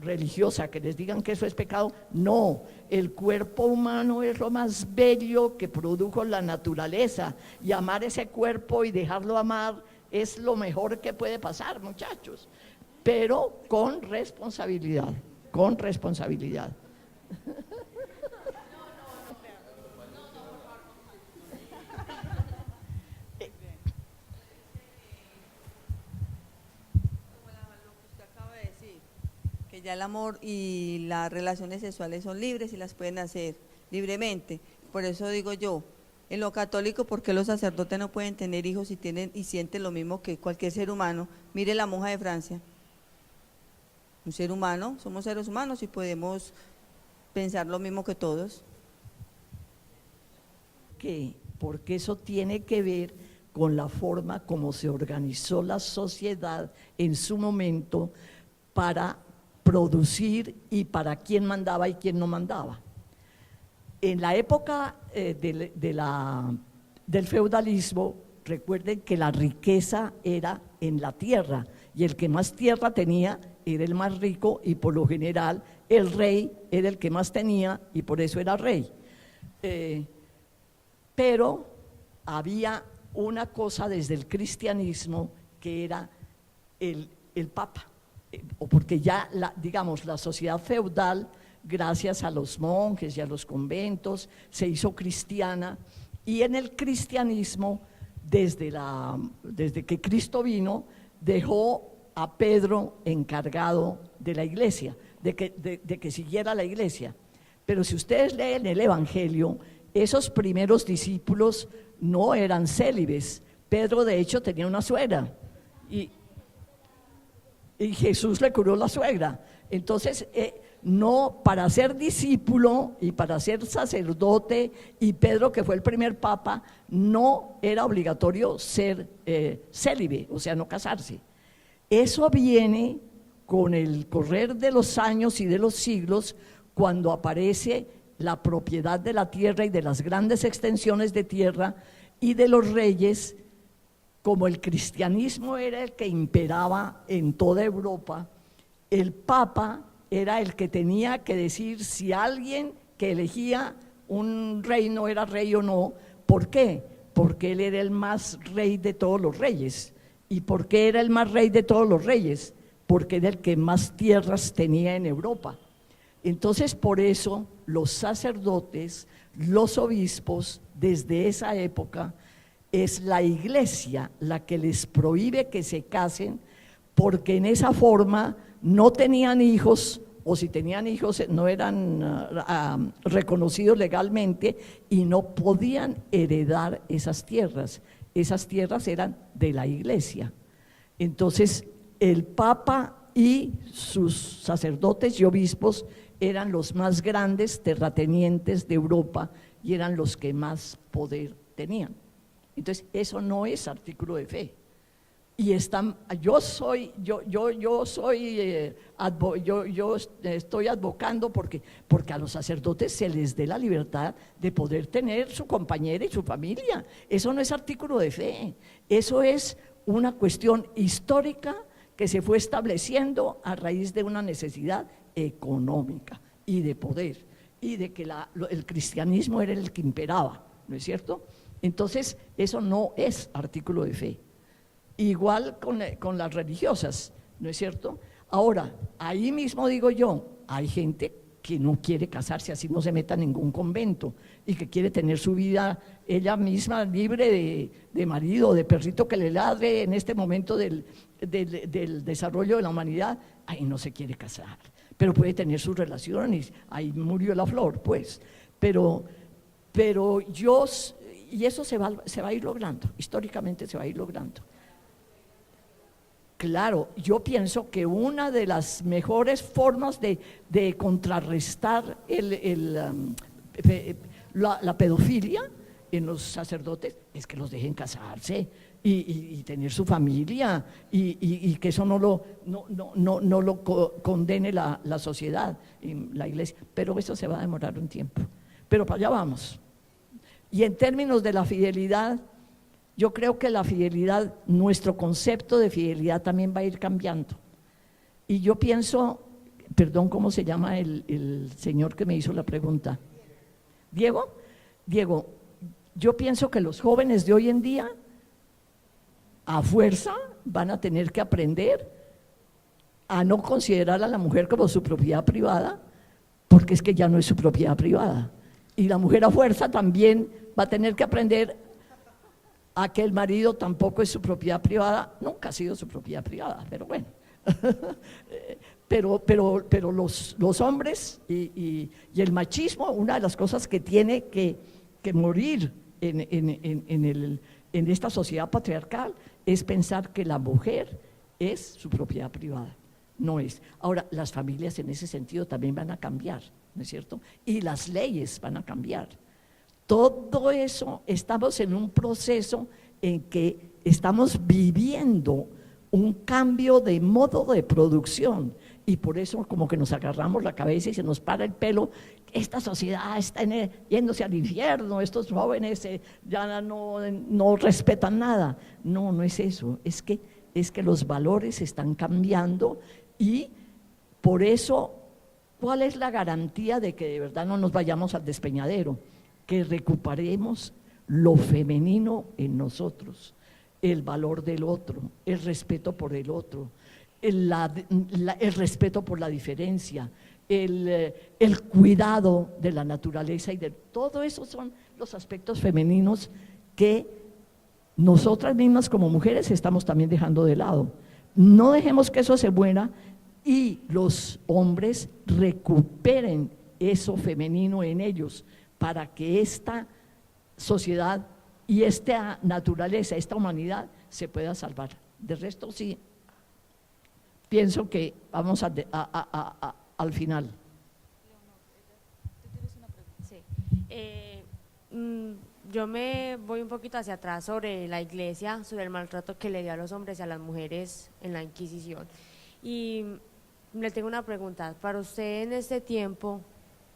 [SPEAKER 1] religiosa que les digan que eso es pecado, no. El cuerpo humano es lo más bello que produjo la naturaleza y amar ese cuerpo y dejarlo amar es lo mejor que puede pasar, muchachos, pero con responsabilidad, con responsabilidad.
[SPEAKER 2] Que ya el amor y las relaciones sexuales son libres y las pueden hacer libremente. Por eso digo yo, en lo católico, ¿por qué los sacerdotes no pueden tener hijos y tienen y sienten lo mismo que cualquier ser humano? Mire la monja de Francia. Un ser humano, somos seres humanos y podemos pensar lo mismo que todos.
[SPEAKER 1] ¿Qué? Porque eso tiene que ver con la forma como se organizó la sociedad en su momento para producir y para quién mandaba y quién no mandaba. En la época del feudalismo, recuerden que la riqueza era en la tierra y el que más tierra tenía era el más rico y por lo general el rey era el que más tenía y por eso era rey. Pero había una cosa desde el cristianismo que era el papa. O porque ya, digamos, la sociedad feudal, gracias a los monjes y a los conventos, se hizo cristiana, y en el cristianismo, desde que Cristo vino, dejó a Pedro encargado de la iglesia, de que siguiera la iglesia. Pero si ustedes leen el Evangelio, esos primeros discípulos no eran célibes. Pedro, de hecho, tenía una suegra, y Jesús le curó la suegra. Entonces, no, para ser discípulo y para ser sacerdote, y Pedro, que fue el primer papa, no era obligatorio ser célibe, o sea, no casarse. Eso viene con el correr de los años y de los siglos, cuando aparece la propiedad de la tierra y de las grandes extensiones de tierra y de los reyes. Como el cristianismo era el que imperaba en toda Europa, el Papa era el que tenía que decir si alguien que elegía un reino era rey o no. ¿Por qué? Porque él era el más rey de todos los reyes. ¿Y por qué era el más rey de todos los reyes? Porque era el que más tierras tenía en Europa. Entonces, por eso los sacerdotes, los obispos, desde esa época, es la iglesia la que les prohíbe que se casen, porque en esa forma no tenían hijos, o si tenían hijos no eran reconocidos legalmente y no podían heredar esas tierras. Esas tierras eran de la iglesia. Entonces el Papa y sus sacerdotes y obispos eran los más grandes terratenientes de Europa y eran los que más poder tenían. Entonces, eso no es artículo de fe. Y yo estoy advocando porque a los sacerdotes se les dé la libertad de poder tener su compañera y su familia. Eso no es artículo de fe, eso es una cuestión histórica que se fue estableciendo a raíz de una necesidad económica y de poder, y de que el cristianismo era el que imperaba, ¿no es cierto? Entonces, eso no es artículo de fe. Igual con las religiosas, ¿no es cierto? Ahora, ahí mismo digo yo, hay gente que no quiere casarse, así no se meta en ningún convento, y que quiere tener su vida ella misma libre de marido, de perrito que le ladre en este momento del desarrollo de la humanidad, ahí no se quiere casar, pero puede tener sus relaciones, ahí murió la flor, pues, pero y eso se va a ir logrando, históricamente se va a ir logrando. Claro, yo pienso que una de las mejores formas de contrarrestar la pedofilia en los sacerdotes es que los dejen casarse y tener su familia y que eso no lo condene la sociedad, la iglesia, pero eso se va a demorar un tiempo, pero para allá vamos. Y en términos de la fidelidad, yo creo que la fidelidad, nuestro concepto de fidelidad también va a ir cambiando. Y yo pienso, perdón, ¿cómo se llama el señor que me hizo la pregunta? ¿Diego? Diego, yo pienso que los jóvenes de hoy en día, a fuerza, van a tener que aprender a no considerar a la mujer como su propiedad privada, porque es que ya no es su propiedad privada. Y la mujer a fuerza también va a tener que aprender a que el marido tampoco es su propiedad privada, nunca ha sido su propiedad privada, pero bueno. pero los hombres y el machismo, una de las cosas que tiene que morir en esta sociedad patriarcal es pensar que la mujer es su propiedad privada, no es. Ahora, las familias en ese sentido también van a cambiar, ¿no es cierto? Y las leyes van a cambiar. Todo eso, estamos en un proceso en que estamos viviendo un cambio de modo de producción y por eso como que nos agarramos la cabeza y se nos para el pelo. Esta sociedad está yéndose al infierno, estos jóvenes ya no respetan nada. No, no es eso, es que los valores están cambiando y por eso, ¿cuál es la garantía de que de verdad no nos vayamos al despeñadero? Que recuperemos lo femenino en nosotros, el valor del otro, el respeto por el otro, el respeto por la diferencia, el cuidado de la naturaleza y de todo eso son los aspectos femeninos que nosotras mismas como mujeres estamos también dejando de lado. No dejemos que eso se muera y los hombres recuperen eso femenino en ellos, para que esta sociedad y esta naturaleza, esta humanidad se pueda salvar. De resto sí, pienso que vamos al final.
[SPEAKER 3] Sí. Yo me voy un poquito hacia atrás sobre la iglesia, sobre el maltrato que le dio a los hombres y a las mujeres en la Inquisición. Y le tengo una pregunta, para usted en este tiempo,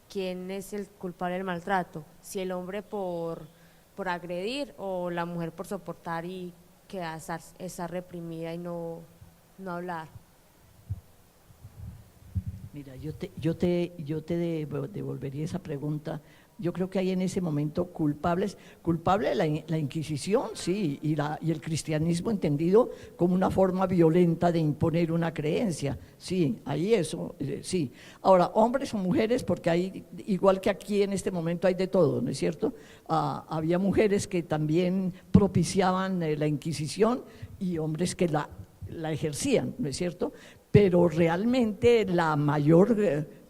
[SPEAKER 3] ¿quién es el culpable del maltrato? ¿Si el hombre por agredir o la mujer por soportar y estar reprimida y no hablar?
[SPEAKER 1] Mira, yo te devolvería esa pregunta. Yo creo que hay en ese momento culpable la Inquisición, sí, y el cristianismo entendido como una forma violenta de imponer una creencia, sí, ahí eso, sí. Ahora, hombres o mujeres, porque hay, igual que aquí en este momento hay de todo, ¿no es cierto? Había mujeres que también propiciaban la Inquisición y hombres que la ejercían, ¿no es cierto? Pero realmente la mayor,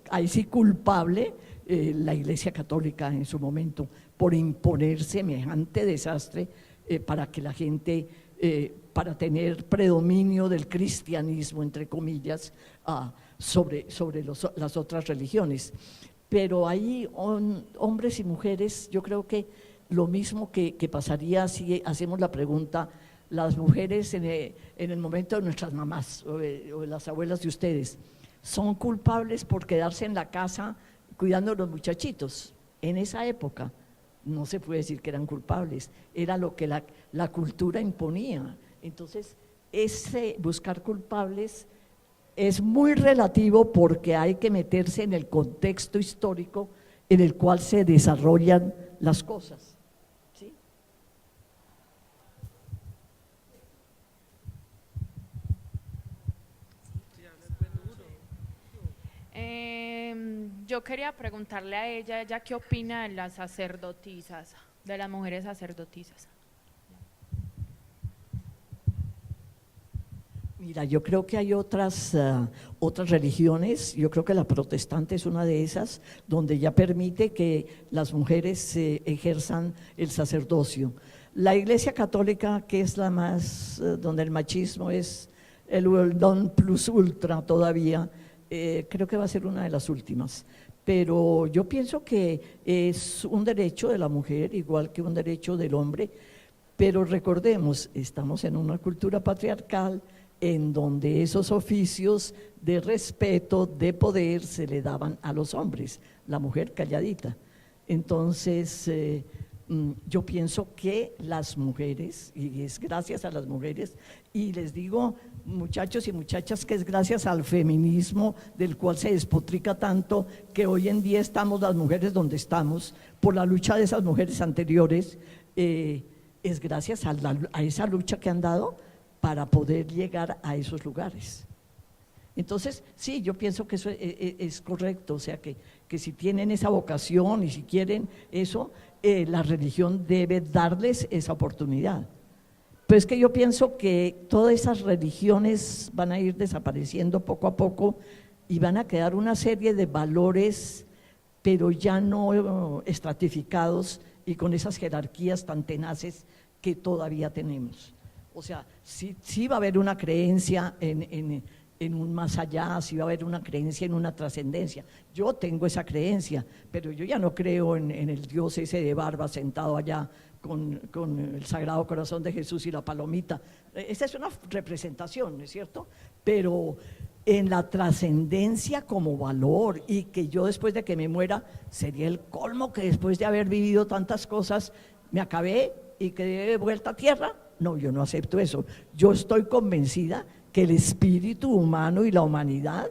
[SPEAKER 1] ahí sí culpable, la Iglesia Católica en su momento, por imponer semejante desastre para que la gente, para tener predominio del cristianismo, entre comillas, sobre las otras religiones. Pero ahí hombres y mujeres, yo creo que lo mismo que pasaría si hacemos la pregunta, las mujeres en el momento de nuestras mamás o de las abuelas de ustedes, ¿son culpables por quedarse en la casa cuidando a los muchachitos? En esa época no se puede decir que eran culpables, era lo que la cultura imponía. Entonces, ese buscar culpables es muy relativo porque hay que meterse en el contexto histórico en el cual se desarrollan las cosas. ¿Sí?
[SPEAKER 5] Yo quería preguntarle a ella qué opina de las sacerdotisas, de las mujeres sacerdotisas.
[SPEAKER 1] Mira, yo creo que hay otras religiones, yo creo que la protestante es una de esas, donde ya permite que las mujeres ejerzan el sacerdocio. La Iglesia Católica, que es la más, donde el machismo es el non plus ultra todavía, creo que va a ser una de las últimas. Pero yo pienso que es un derecho de la mujer, igual que un derecho del hombre, pero recordemos, estamos en una cultura patriarcal, en donde esos oficios de respeto, de poder, se le daban a los hombres, la mujer calladita. Entonces, yo pienso que las mujeres, y es gracias a las mujeres, y les digo, muchachos y muchachas, que es gracias al feminismo del cual se despotrica tanto, que hoy en día estamos las mujeres donde estamos, por la lucha de esas mujeres anteriores, es gracias a esa lucha que han dado para poder llegar a esos lugares. Entonces, sí, yo pienso que eso es correcto, o sea, que si tienen esa vocación y si quieren eso, la religión debe darles esa oportunidad. Pero es que yo pienso que todas esas religiones van a ir desapareciendo poco a poco y van a quedar una serie de valores, pero ya no estratificados y con esas jerarquías tan tenaces que todavía tenemos. O sea, sí va a haber una creencia en un más allá, sí va a haber una creencia en una trascendencia. Yo tengo esa creencia, pero yo ya no creo en el Dios ese de barba sentado allá con el Sagrado Corazón de Jesús y la palomita. Esa es una representación, ¿no es cierto? Pero en la trascendencia como valor, y que yo después de que me muera, sería el colmo que después de haber vivido tantas cosas, me acabé y quedé de vuelta a tierra. No, yo no acepto eso. Yo estoy convencida que el espíritu humano y la humanidad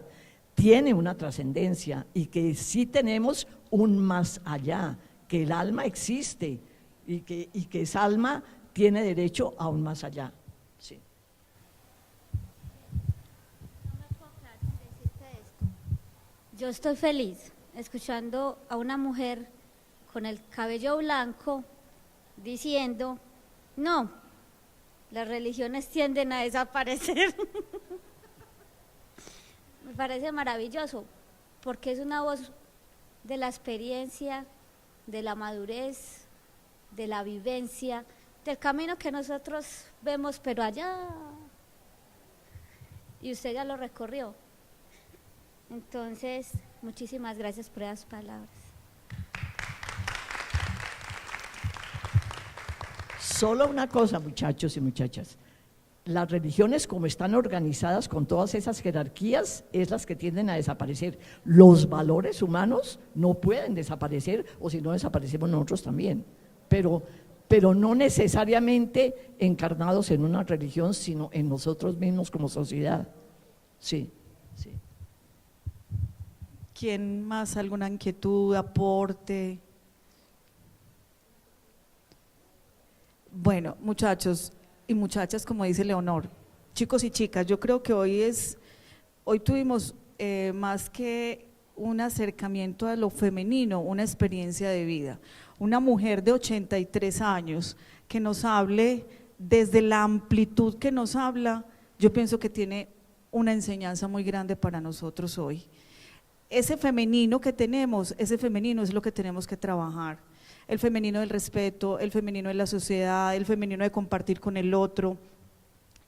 [SPEAKER 1] tiene una trascendencia y que sí tenemos un más allá, que el alma existe y que esa alma tiene derecho a un más allá. Sí.
[SPEAKER 6] No me puedo quedar sin decirte esto. Yo estoy feliz escuchando a una mujer con el cabello blanco diciendo, no, las religiones tienden a desaparecer. Me parece maravilloso, porque es una voz de la experiencia, de la madurez, de la vivencia, del camino que nosotros vemos, pero allá, y usted ya lo recorrió. Entonces, muchísimas gracias por esas palabras.
[SPEAKER 1] Solo una cosa, muchachos y muchachas, las religiones como están organizadas con todas esas jerarquías es las que tienden a desaparecer. Los valores humanos no pueden desaparecer, o si no desaparecemos nosotros también, pero no necesariamente encarnados en una religión, sino en nosotros mismos como sociedad. Sí, sí.
[SPEAKER 7] ¿Quién más? ¿Alguna inquietud, aporte? Bueno, muchachos y muchachas, como dice Leonor, chicos y chicas, yo creo que hoy tuvimos más que un acercamiento a lo femenino, una experiencia de vida. Una mujer de 83 años que nos hable desde la amplitud que nos habla, yo pienso que tiene una enseñanza muy grande para nosotros hoy. Ese femenino que tenemos, ese femenino es lo que tenemos que trabajar. El femenino del respeto, el femenino de la sociedad, el femenino de compartir con el otro,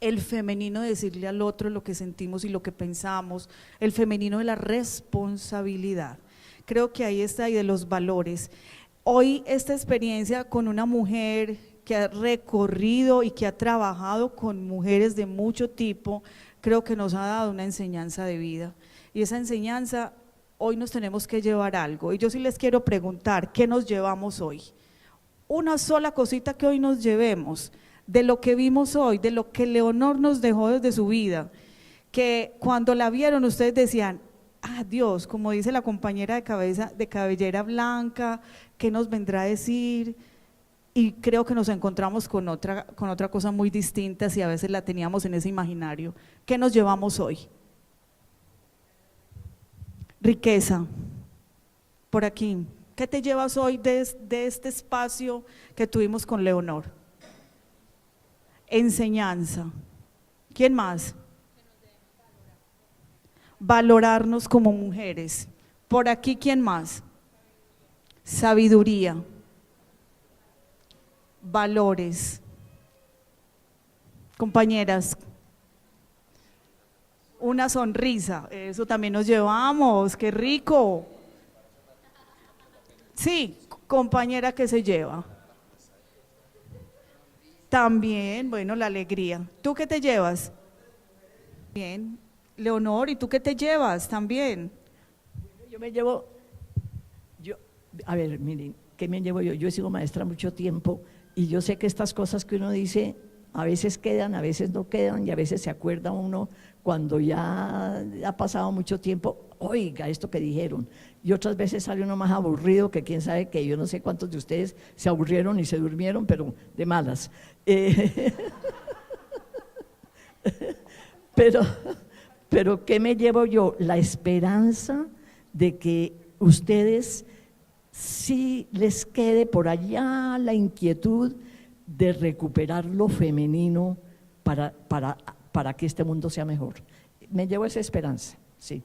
[SPEAKER 7] el femenino de decirle al otro lo que sentimos y lo que pensamos, el femenino de la responsabilidad. Creo que ahí está, y de los valores. Hoy esta experiencia con una mujer que ha recorrido y que ha trabajado con mujeres de mucho tipo, creo que nos ha dado una enseñanza de vida, y esa enseñanza hoy nos tenemos que llevar algo. Y yo sí les quiero preguntar, ¿qué nos llevamos hoy? Una sola cosita que hoy nos llevemos de lo que vimos hoy, de lo que Leonor nos dejó desde su vida, que cuando la vieron ustedes decían, ah, Dios, como dice la compañera de cabellera blanca, ¿qué nos vendrá a decir? Y creo que nos encontramos con otra cosa muy distinta, si a veces la teníamos en ese imaginario. ¿Qué nos llevamos hoy? Riqueza. por aquí. ¿Qué te llevas hoy de este espacio que tuvimos con Leonor? Enseñanza. ¿Quién más? Valorarnos como mujeres. Por aquí, ¿quién más? Sabiduría. Valores. Compañeras, una sonrisa, eso también nos llevamos, qué rico. Sí, compañera, ¿qué se lleva? También, bueno, la alegría. ¿Tú qué te llevas? Bien, Leonor, ¿y tú qué te llevas también?
[SPEAKER 1] Yo me llevo, a ver, miren, ¿qué me llevo yo? Yo he sido maestra mucho tiempo y yo sé que estas cosas que uno dice a veces quedan, a veces no quedan y a veces se acuerda uno cuando ya ha pasado mucho tiempo, oiga, esto que dijeron. Y otras veces sale uno más aburrido que quién sabe qué. Yo no sé cuántos de ustedes se aburrieron y se durmieron, pero de malas. Pero ¿qué me llevo yo? La esperanza de que ustedes sí les quede por allá la inquietud de recuperar lo femenino para que este mundo sea mejor. Me llevo esa esperanza, sí.